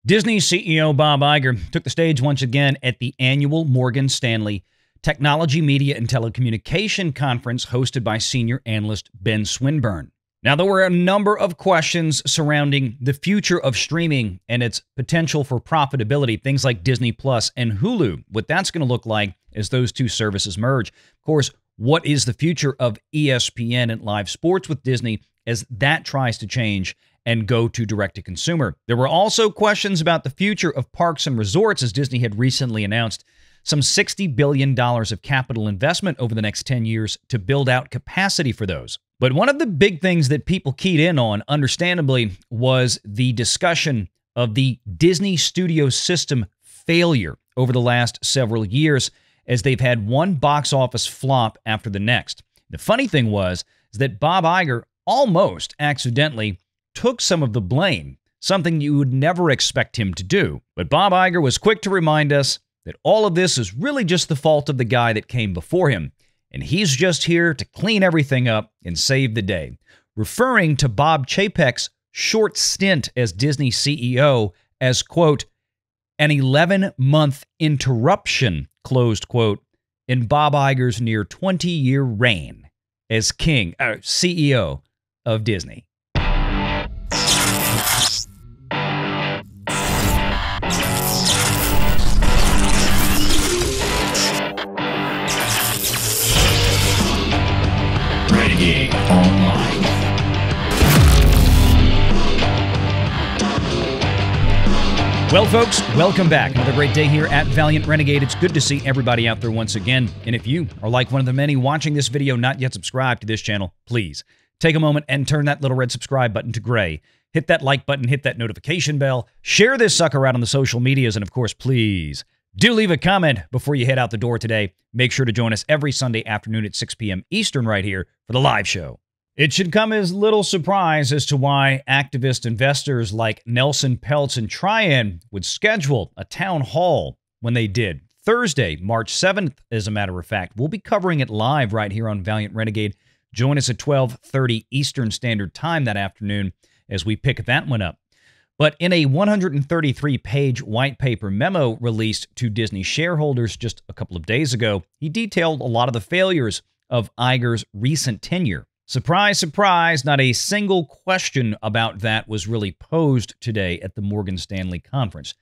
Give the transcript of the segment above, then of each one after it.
Disney CEO Bob Iger took the stage once again at the annual Morgan Stanley Technology, Media, and Telecommunication Conference hosted by senior analyst Ben Swinburne. Now, there were a number of questions surrounding the future of streaming and its potential for profitability, things like Disney Plus and Hulu, what that's going to look like as those two services merge. Of course, what is the future of ESPN and live sports with Disney as that tries to change and go to direct-to-consumer? There were also questions about the future of parks and resorts, as Disney had recently announced some $60 billion of capital investment over the next 10 years to build out capacity for those. But one of the big things that people keyed in on, understandably, was the discussion of the Disney studio system failure over the last several years, as they've had one box office flop after the next. The funny thing was that Bob Iger almost accidentally took some of the blame, something you would never expect him to do. But Bob Iger was quick to remind us that all of this is really just the fault of the guy that came before him, and he's just here to clean everything up and save the day, referring to Bob Chapek's short stint as Disney CEO as, quote, an 11-month interruption, closed quote, in Bob Iger's near 20-year reign as CEO of Disney. Renegade Online. Well, folks, welcome back. Another great day here at Valiant Renegade. It's good to see everybody out there once again. And if you are like one of the many watching this video not yet subscribed to this channel, please take a moment and turn that little red subscribe button to gray. Hit that like button, hit that notification bell, share this sucker out on the social medias, and of course, please do leave a comment before you head out the door today. Make sure to join us every Sunday afternoon at 6 p.m. Eastern right here for the live show. It should come as little surprise as to why activist investors like Nelson, Peltz, and Trian would schedule a town hall when they did. Thursday, March 7th, as a matter of fact. We'll be covering it live right here on Valiant Renegade. Join us at 12:30 Eastern Standard Time that afternoon as we pick that one up. But in a 133-page white paper memo released to Disney shareholders just a couple of days ago, he detailed a lot of the failures of Iger's recent tenure. Surprise, surprise, not a single question about that was really posed today at the Morgan Stanley Conference.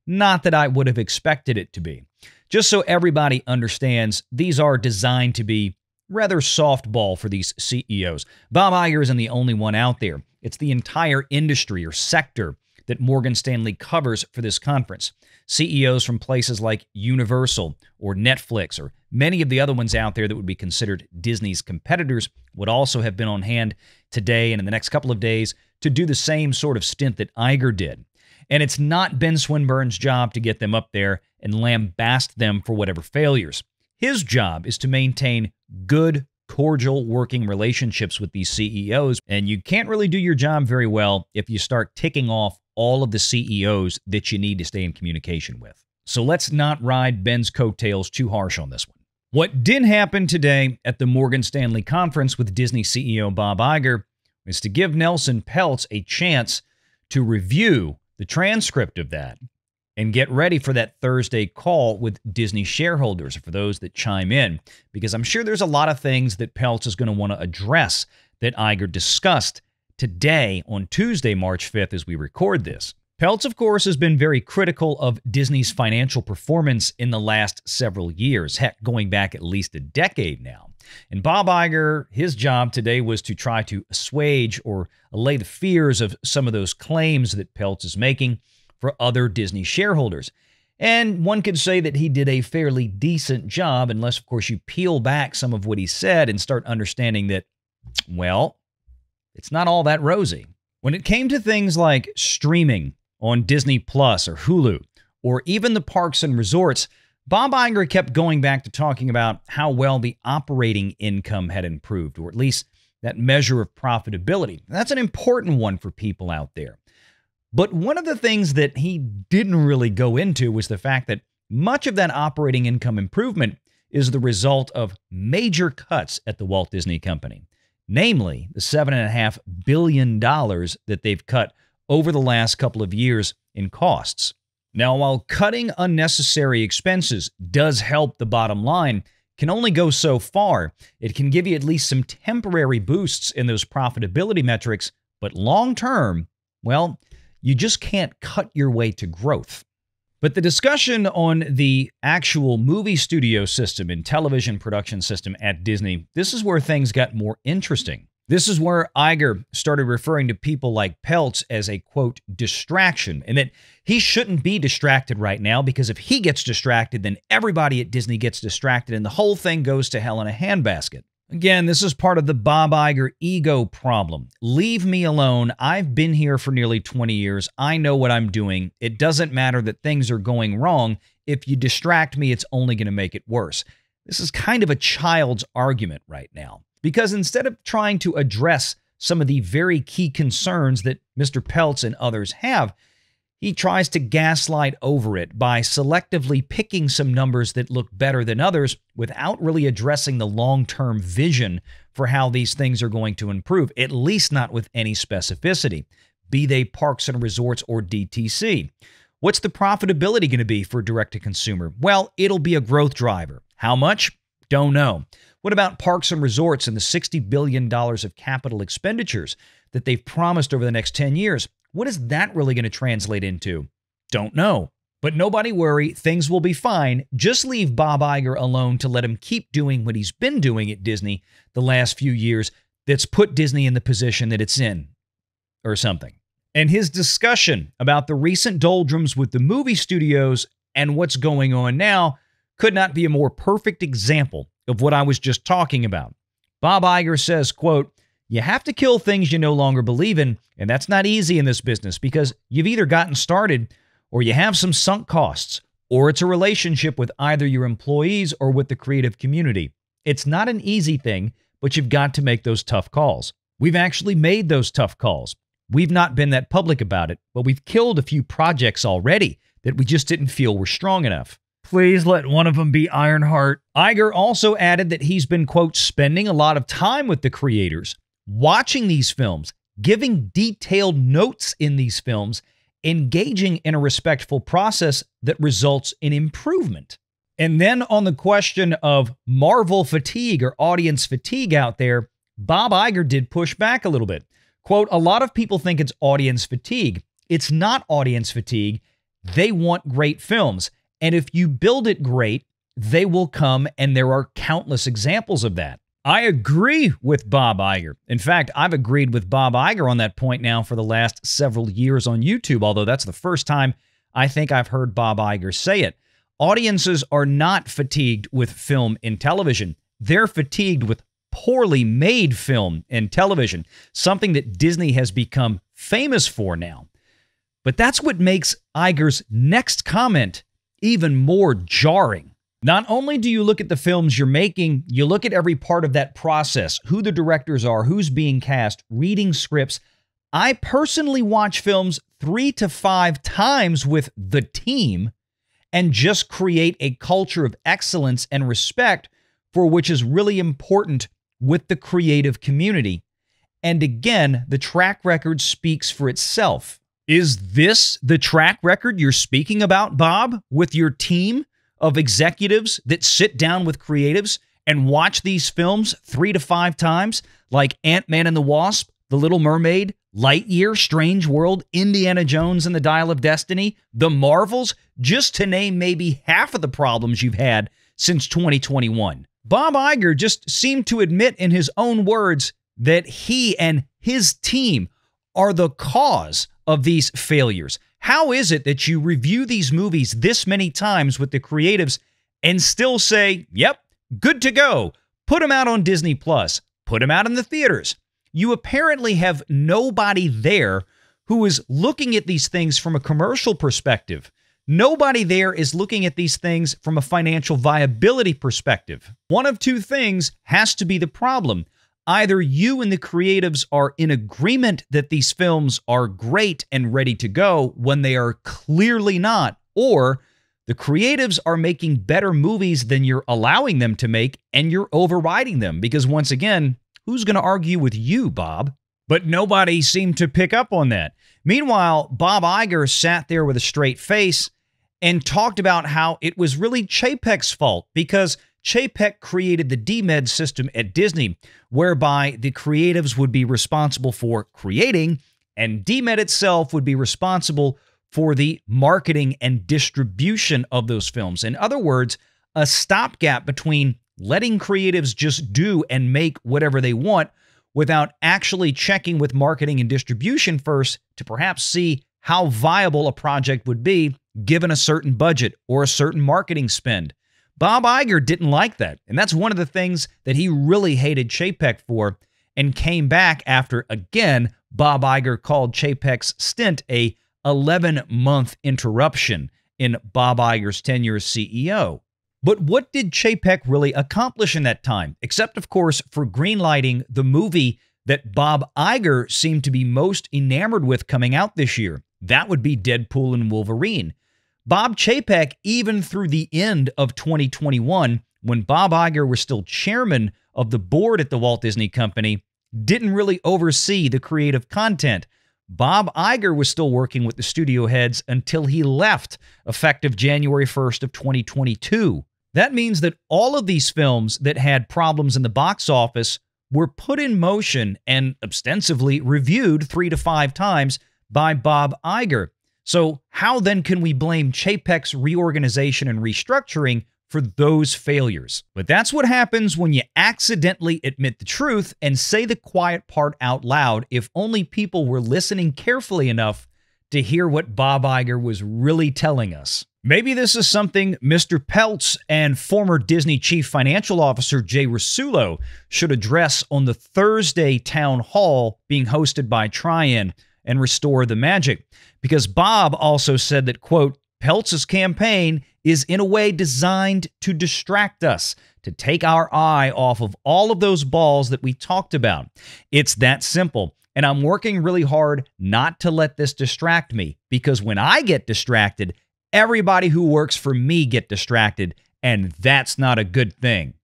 Not that I would have expected it to be. Just so everybody understands, these are designed to be rather softball for these CEOs. Bob Iger isn't the only one out there. It's the entire industry or sector that Morgan Stanley covers for this conference. CEOs from places like Universal or Netflix or many of the other ones out there that would be considered Disney's competitors would also have been on hand today and in the next couple of days to do the same sort of stint that Iger did. And it's not Ben Swinburne's job to get them up there and lambaste them for whatever failures. His job is to maintain good, cordial working relationships with these CEOs, and you can't really do your job very well if you start ticking off all of the CEOs that you need to stay in communication with. So let's not ride Ben's coattails too harsh on this one. What did happen today at the Morgan Stanley Conference with Disney CEO Bob Iger is to give Nelson Peltz a chance to review the transcript of that and get ready for that Thursday call with Disney shareholders, for those that chime in, because I'm sure there's a lot of things that Peltz is going to want to address that Iger discussed today on Tuesday, March 5th, as we record this. Peltz, of course, has been very critical of Disney's financial performance in the last several years, heck, going back at least a decade now. And Bob Iger, his job today was to try to assuage or allay the fears of some of those claims that Peltz is making for other Disney shareholders. And one could say that he did a fairly decent job, unless, of course, you peel back some of what he said and start understanding that, well, it's not all that rosy. When it came to things like streaming on Disney Plus or Hulu, or even the parks and resorts, Bob Iger kept going back to talking about how well the operating income had improved, or at least that measure of profitability. That's an important one for people out there. But one of the things that he didn't really go into was the fact that much of that operating income improvement is the result of major cuts at the Walt Disney Company, namely the $7.5 billion that they've cut over the last couple of years in costs. Now, while cutting unnecessary expenses does help the bottom line, can only go so far. It can give you at least some temporary boosts in those profitability metrics, but long term, well, you just can't cut your way to growth. But the discussion on the actual movie studio system and television production system at Disney, this is where things got more interesting. This is where Iger started referring to people like Peltz as a, quote, distraction, and that he shouldn't be distracted right now because if he gets distracted, then everybody at Disney gets distracted and the whole thing goes to hell in a handbasket. Again, this is part of the Bob Iger ego problem. Leave me alone. I've been here for nearly 20 years. I know what I'm doing. It doesn't matter that things are going wrong. If you distract me, it's only going to make it worse. This is kind of a child's argument right now. Because instead of trying to address some of the very key concerns that Mr. Peltz and others have, he tries to gaslight over it by selectively picking some numbers that look better than others without really addressing the long-term vision for how these things are going to improve, at least not with any specificity, be they parks and resorts or DTC. What's the profitability going to be for direct-to-consumer? Well, it'll be a growth driver. How much? Don't know. What about parks and resorts and the $60 billion of capital expenditures that they've promised over the next 10 years? What is that really going to translate into? Don't know. But nobody worry, things will be fine. Just leave Bob Iger alone to let him keep doing what he's been doing at Disney the last few years that's put Disney in the position that it's in, or something. And his discussion about the recent doldrums with the movie studios and what's going on now could not be a more perfect example of what I was just talking about. Bob Iger says, quote, "You have to kill things you no longer believe in, and that's not easy in this business because you've either gotten started or you have some sunk costs, or it's a relationship with either your employees or with the creative community. It's not an easy thing, but you've got to make those tough calls. We've actually made those tough calls. We've not been that public about it, but we've killed a few projects already that we just didn't feel were strong enough. Please let one of them be Ironheart." Iger also added that he's been, quote, "spending a lot of time with the creators, watching these films, giving detailed notes in these films, engaging in a respectful process that results in improvement." And then on the question of Marvel fatigue or audience fatigue out there, Bob Iger did push back a little bit. Quote, "A lot of people think it's audience fatigue. It's not audience fatigue. They want great films. And if you build it great, they will come, and there are countless examples of that." I agree with Bob Iger. In fact, I've agreed with Bob Iger on that point now for the last several years on YouTube, although that's the first time I think I've heard Bob Iger say it. Audiences are not fatigued with film and television. They're fatigued with poorly made film and television, something that Disney has become famous for now. But that's what makes Iger's next comment even more jarring. Not only do you look at the films you're making, you look at every part of that process, who the directors are, who's being cast, reading scripts. I personally watch films 3 to 5 times with the team and just create a culture of excellence and respect for which is really important with the creative community. And again, the track record speaks for itself. Is this the track record you're speaking about, Bob, with your team of executives that sit down with creatives and watch these films 3 to 5 times, like Ant-Man and the Wasp, The Little Mermaid, Lightyear, Strange World, Indiana Jones and the Dial of Destiny, The Marvels, just to name maybe half of the problems you've had since 2021? Bob Iger just seemed to admit in his own words that he and his team are the cause of these failures. How is it that you review these movies this many times with the creatives and still say, yep, good to go, put them out on Disney+, put them out in the theaters? You apparently have nobody there who is looking at these things from a commercial perspective. Nobody there is looking at these things from a financial viability perspective. One of two things has to be the problem. Either you and the creatives are in agreement that these films are great and ready to go when they are clearly not, or the creatives are making better movies than you're allowing them to make and you're overriding them. Because once again, who's going to argue with you, Bob? But nobody seemed to pick up on that. Meanwhile, Bob Iger sat there with a straight face and talked about how it was really Chapek's fault because Chapek created the DMED system at Disney, whereby the creatives would be responsible for creating, and DMED itself would be responsible for the marketing and distribution of those films. In other words, a stopgap between letting creatives just do and make whatever they want without actually checking with marketing and distribution first to perhaps see how viable a project would be given a certain budget or a certain marketing spend. Bob Iger didn't like that, and that's one of the things that he really hated Chapek for, and came back after, again, Bob Iger called Chapek's stint a 11-month interruption in Bob Iger's tenure as CEO. But what did Chapek really accomplish in that time? Except, of course, for greenlighting the movie that Bob Iger seemed to be most enamored with coming out this year. That would be Deadpool and Wolverine. Bob Chapek, even through the end of 2021, when Bob Iger was still chairman of the board at the Walt Disney Company, didn't really oversee the creative content. Bob Iger was still working with the studio heads until he left, effective January 1st of 2022. That means that all of these films that had problems in the box office were put in motion and ostensibly reviewed 3 to 5 times by Bob Iger. So how then can we blame Chapek's reorganization and restructuring for those failures? But that's what happens when you accidentally admit the truth and say the quiet part out loud, if only people were listening carefully enough to hear what Bob Iger was really telling us. Maybe this is something Mr. Peltz and former Disney Chief Financial Officer Jay Rasulo should address on the Thursday town hall being hosted by Trian and Restore the Magic. Because Bob also said that, quote, Peltz's campaign is in a way designed to distract us, to take our eye off of all of those balls that we talked about. It's that simple. And I'm working really hard not to let this distract me, because when I get distracted, everybody who works for me get distracted, and that's not a good thing.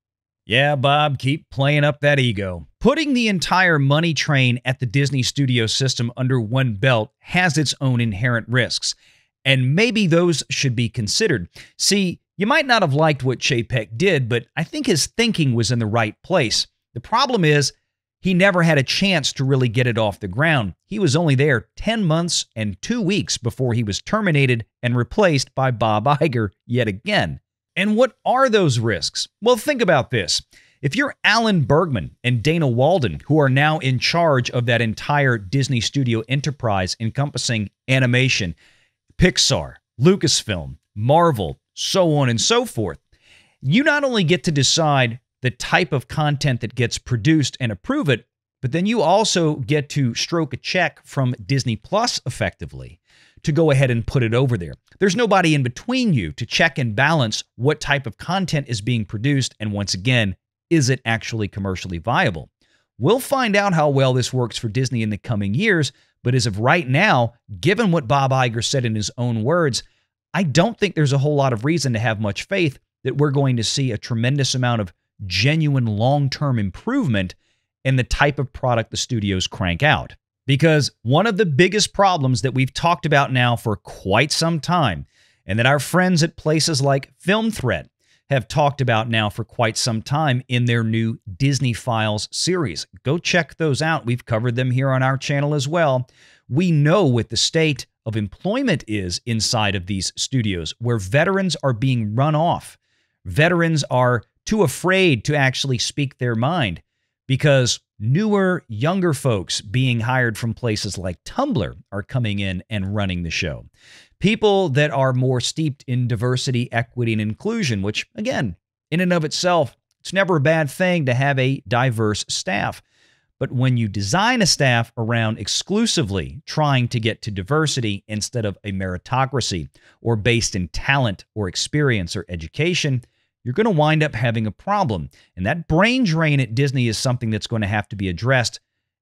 Yeah, Bob, keep playing up that ego. Putting the entire money train at the Disney studio system under one belt has its own inherent risks, and maybe those should be considered. See, you might not have liked what Chapek did, but I think his thinking was in the right place. The problem is, he never had a chance to really get it off the ground. He was only there 10 months and 2 weeks before he was terminated and replaced by Bob Iger yet again. And what are those risks? Well, think about this. If you're Alan Bergman and Dana Walden, who are now in charge of that entire Disney studio enterprise encompassing animation, Pixar, Lucasfilm, Marvel, so on and so forth, you not only get to decide the type of content that gets produced and approve it, but then you also get to stroke a check from Disney Plus effectively to go ahead and put it over there. There's nobody in between you to check and balance what type of content is being produced, and once again, is it actually commercially viable? We'll find out how well this works for Disney in the coming years, but as of right now, given what Bob Iger said in his own words, I don't think there's a whole lot of reason to have much faith that we're going to see a tremendous amount of genuine long-term improvement in the type of product the studios crank out. Because one of the biggest problems that we've talked about now for quite some time, and that our friends at places like Film Threat have talked about now for quite some time in their new Disney Files series. Go check those out. We've covered them here on our channel as well. We know what the state of employment is inside of these studios, where veterans are being run off. Veterans are too afraid to actually speak their mind because newer, younger folks being hired from places like Tumblr are coming in and running the show. People that are more steeped in diversity, equity, and inclusion, which, again, in and of itself, it's never a bad thing to have a diverse staff. But when you design a staff around exclusively trying to get to diversity instead of a meritocracy or based in talent or experience or education, you're going to wind up having a problem. And that brain drain at Disney is something that's going to have to be addressed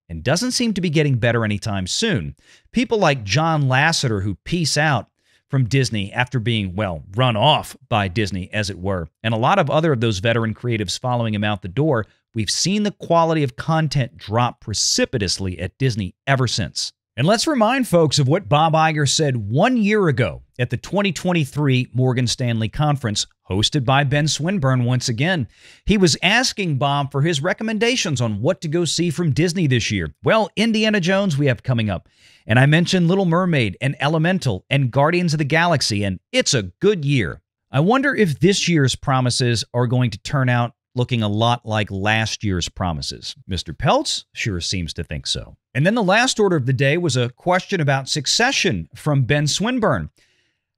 and doesn't seem to be getting better anytime soon. People like John Lasseter, who peace out from Disney after being, well, run off by Disney, as it were, and a lot of other of those veteran creatives following him out the door, we've seen the quality of content drop precipitously at Disney ever since. And let's remind folks of what Bob Iger said 1 year ago at the 2023 Morgan Stanley Conference, hosted by Ben Swinburne once again. He was asking Bob for his recommendations on what to go see from Disney this year. Well, Indiana Jones we have coming up. And I mentioned Little Mermaid and Elemental and Guardians of the Galaxy, and it's a good year. I wonder if this year's promises are going to turn out looking a lot like last year's promises. Mr. Peltz sure seems to think so. And then the last order of the day was a question about succession from Ben Swinburne.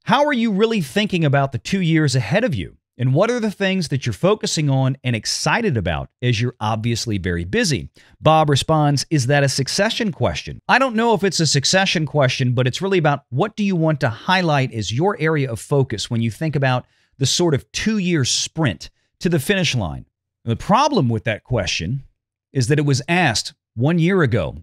How are you really thinking about the 2 years ahead of you? And what are the things that you're focusing on and excited about as you're obviously very busy? Bob responds, is that a succession question? I don't know if it's a succession question, but it's really about what do you want to highlight as your area of focus when you think about the sort of 2-year sprint to the finish line. The problem with that question is that it was asked 1 year ago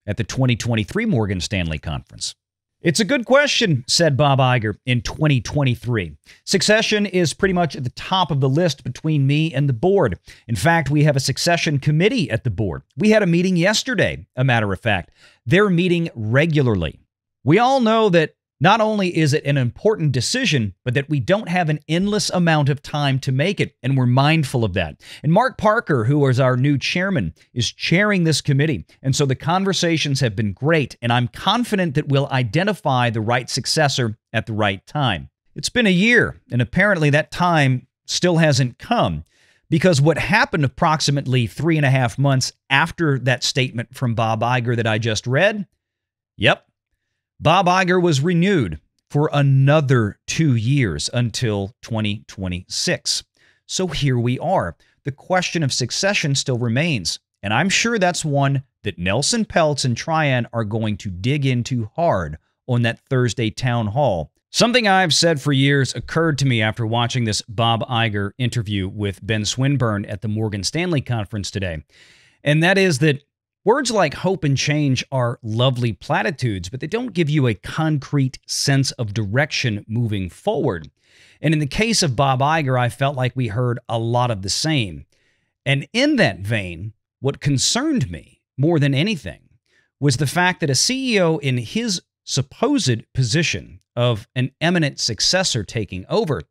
at the 2023 Morgan Stanley Conference. It's a good question, said Bob Iger in 2023. Succession is pretty much at the top of the list between me and the board. In fact, we have a succession committee at the board. We had a meeting yesterday, a matter of fact. They're meeting regularly. We all know that not only is it an important decision, but that we don't have an endless amount of time to make it, and we're mindful of that. And Mark Parker, who is our new chairman, is chairing this committee, and so the conversations have been great, and I'm confident that we'll identify the right successor at the right time. It's been a year, and apparently that time still hasn't come, because what happened approximately 3.5 months after that statement from Bob Iger that I just read? Yep. Bob Iger was renewed for another 2 years until 2026. So here we are. The question of succession still remains, and I'm sure that's one that Nelson, Peltz, and Trian are going to dig into hard on that Thursday town hall. Something I've said for years occurred to me after watching this Bob Iger interview with Ben Swinburne at the Morgan Stanley Conference today, and that is that words like hope and change are lovely platitudes, but they don't give you a concrete sense of direction moving forward. And in the case of Bob Iger, I felt like we heard a lot of the same. And in that vein, what concerned me more than anything was the fact that a CEO in his supposed position of an eminent successor taking over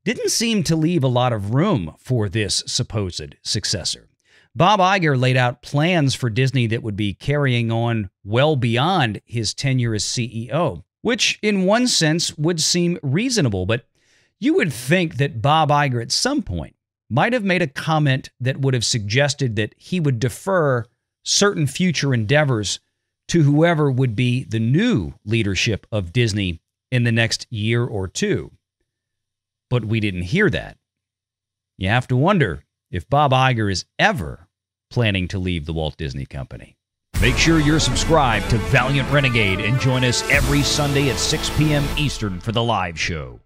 didn't seem to leave a lot of room for this supposed successor. Bob Iger laid out plans for Disney that would be carrying on well beyond his tenure as CEO, which in one sense would seem reasonable, but you would think that Bob Iger at some point might have made a comment that would have suggested that he would defer certain future endeavors to whoever would be the new leadership of Disney in the next year or two. But we didn't hear that. You have to wonder if Bob Iger is ever planning to leave the Walt Disney Company. Make sure you're subscribed to Valiant Renegade and join us every Sunday at 6 p.m. Eastern for the live show.